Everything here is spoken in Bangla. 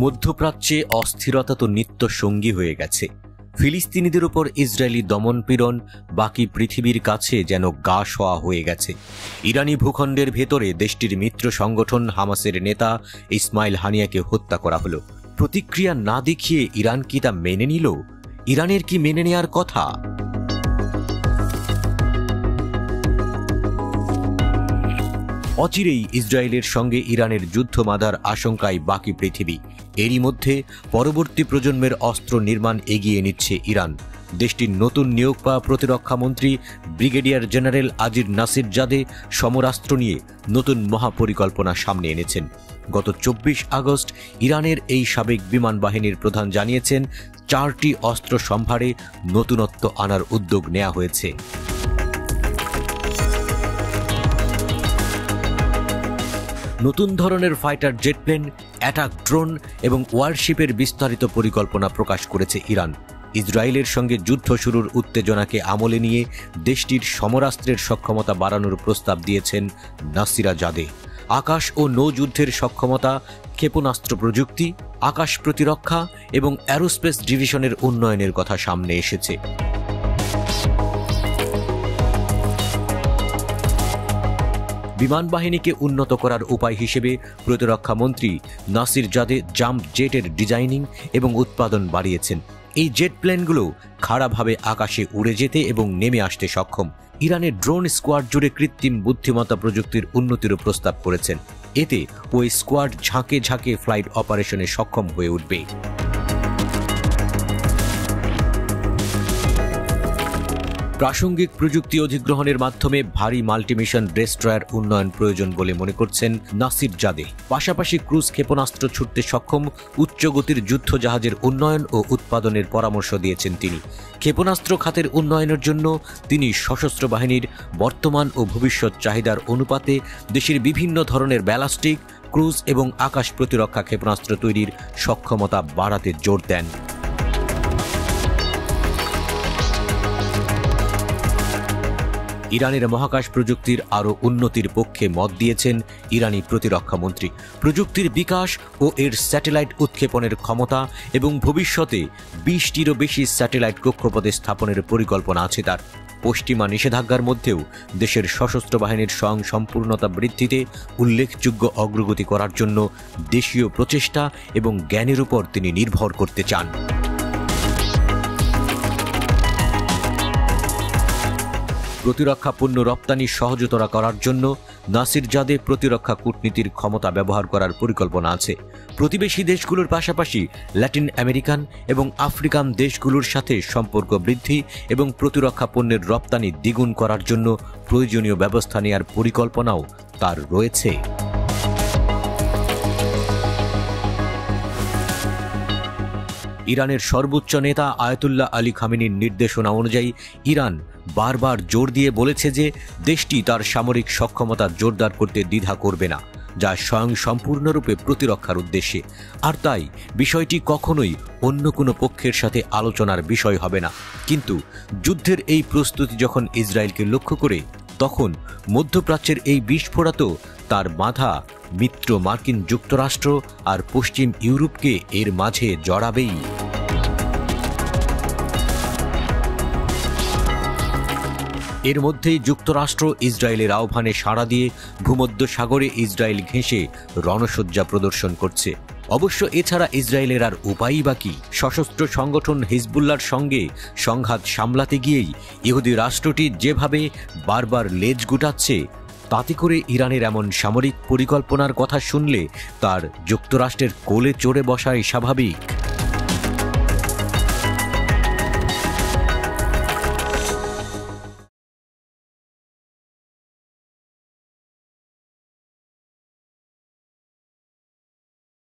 মধ্যপ্রাচ্যে অস্থিরতা তো নিত্য সঙ্গী হয়ে গেছে। ফিলিস্তিনিদের উপর ইসরায়েলি দমনপীড়ন বাকি পৃথিবীর কাছে যেন গা শোয়া হয়ে গেছে। ইরানি ভূখণ্ডের ভেতরে দেশটির মিত্র সংগঠন হামাসের নেতা ইসমাইল হানিয়াকে হত্যা করা হলো। প্রতিক্রিয়া না দেখিয়ে ইরান কি তা মেনে নিল? ইরানের কি মেনে নেয়ার কথা? অচিরেই ইসরায়েলের সঙ্গে ইরানের যুদ্ধ বাঁধার আশঙ্কায় বাকি পৃথিবী। এরই মধ্যে পরবর্তী প্রজন্মের অস্ত্র নির্মাণ এগিয়ে নিচ্ছে ইরান। দেশটির নতুন নিয়োগ পাওয়া প্রতিরক্ষামন্ত্রী ব্রিগেডিয়ার জেনারেল আজির নাসিরজাদে সমরাস্ত্র নিয়ে নতুন মহাপরিকল্পনা সামনে এনেছেন। গত 24 আগস্ট ইরানের এই সাবেক বিমান বাহিনীর প্রধান জানিয়েছেন 4টি অস্ত্র সম্ভারে নতুনত্ব আনার উদ্যোগ নেওয়া হয়েছে। নতুন ধরনের fighter jet plane, attack drone এবং ওয়ারশিপের বিস্তারিত পরিকল্পনা প্রকাশ করেছে ইরান। ইসরায়েলের সঙ্গে যুদ্ধ শুরুর উত্তেজনাকে আমলে নিয়ে দেশটির সমরাস্ত্রের সক্ষমতা বাড়ানোর প্রস্তাব দিয়েছেন নাসিরাজাদে। আকাশ ও নৌযুদ্ধের সক্ষমতা, ক্ষেপণাস্ত্র প্রযুক্তি, আকাশ প্রতিরক্ষা এবং অ্যারোস্পেস ডিভিশনের উন্নয়নের কথা সামনে এসেছে। বিমান বাহিনীকে উন্নত করার উপায় হিসেবে প্রতিরক্ষামন্ত্রী নাসিরজাদে জাম্প জেটের ডিজাইনিং এবং উৎপাদন বাড়িয়েছেন। এই জেট প্লেনগুলো খাড়াভাবে আকাশে উড়ে যেতে এবং নেমে আসতে সক্ষম। ইরানের ড্রোন স্কোয়াড জুড়ে কৃত্রিম বুদ্ধিমত্তা প্রযুক্তির উন্নতিরও প্রস্তাব করেছেন। এতে ওই স্কোয়াড ঝাঁকে ঝাঁকে ফ্লাইট অপারেশনে সক্ষম হয়ে উঠবে। প্রাসঙ্গিক প্রযুক্তি অধিগ্রহণের মাধ্যমে ভারী মাল্টিমিশন ডেস্ট্রয়ার উন্নয়ন প্রয়োজন বলে মনে করছেন নাসিরজাদে। পাশাপাশি ক্রুজ ক্ষেপণাস্ত্র ছুটতে সক্ষম উচ্চগতির যুদ্ধ জাহাজের উন্নয়ন ও উৎপাদনের পরামর্শ দিয়েছেন তিনি। ক্ষেপণাস্ত্র খাতের উন্নয়নের জন্য তিনি সশস্ত্র বাহিনীর বর্তমান ও ভবিষ্যৎ চাহিদার অনুপাতে দেশের বিভিন্ন ধরনের ব্যালাস্টিক, ক্রুজ এবং আকাশ প্রতিরক্ষা ক্ষেপণাস্ত্র তৈরির সক্ষমতা বাড়াতে জোর দেন। ইরানের মহাকাশ প্রযুক্তির আরও উন্নতির পক্ষে মত দিয়েছেন ইরানি প্রতিরক্ষামন্ত্রী। প্রযুক্তির বিকাশ ও এর স্যাটেলাইট উৎক্ষেপণের ক্ষমতা এবং ভবিষ্যতে 20টিরও বেশি স্যাটেলাইট কক্ষপথে স্থাপনের পরিকল্পনা আছে তার। পশ্চিমা নিষেধাজ্ঞার মধ্যেও দেশের সশস্ত্র বাহিনীর স্বয়ংসম্পূর্ণতা বৃদ্ধিতে উল্লেখযোগ্য অগ্রগতি করার জন্য দেশীয় প্রচেষ্টা এবং জ্ঞানের উপর তিনি নির্ভর করতে চান। প্রতিরক্ষা পণ্য রপ্তানি সহজতর করার জন্য নাসিরজাদে প্রতিরক্ষা কূটনীতির ক্ষমতা ব্যবহার করার পরিকল্পনা আছে। প্রতিবেশী দেশগুলোর পাশাপাশি ল্যাটিন আমেরিকান এবং আফ্রিকান দেশগুলোর সাথে সম্পর্ক বৃদ্ধি এবং প্রতিরক্ষা পণ্যের রপ্তানি দ্বিগুণ করার জন্য প্রয়োজনীয় ব্যবস্থা নেওয়ার পরিকল্পনাও তার রয়েছে। ইরানের সর্বোচ্চ নেতা আয়াতুল্লাহ আলী খামেনির নির্দেশনা অনুযায়ী ইরান বারবার জোর দিয়ে বলেছে যে দেশটি তার সামরিক সক্ষমতা জোরদার করতে দ্বিধা করবে না, যা স্বয়ংসম্পূর্ণরূপে প্রতিরক্ষার উদ্দেশ্যে। আর তাই বিষয়টি কখনোই অন্য কোনো পক্ষের সাথে আলোচনার বিষয় হবে না। কিন্তু যুদ্ধের এই প্রস্তুতি যখন ইসরায়েলকে লক্ষ্য করে, তখন মধ্যপ্রাচ্যের এই বিস্ফোরা তো তার বাধা মিত্র মার্কিন যুক্তরাষ্ট্র আর পশ্চিম ইউরোপকে এর মাঝে জড়াবেই। এর মধ্যেই যুক্তরাষ্ট্র ইসরায়েলের আহ্বানে সাড়া দিয়ে ভূমধ্যসাগরে ইসরায়েল ঘেঁষে রণসজ্জা প্রদর্শন করছে। অবশ্য এছাড়া ইসরায়েলের আর উপায়ই বাকি। সশস্ত্র সংগঠন হিজবুল্লাহর সঙ্গে সংঘাত সামলাতে গিয়েই ইহুদি রাষ্ট্রটি যেভাবে বারবার লেজ গুটাচ্ছে, তাতে করে ইরানের এমন সামরিক পরিকল্পনার কথা শুনলে তার যুক্তরাষ্ট্রের কোলে চড়ে বসাই স্বাভাবিক।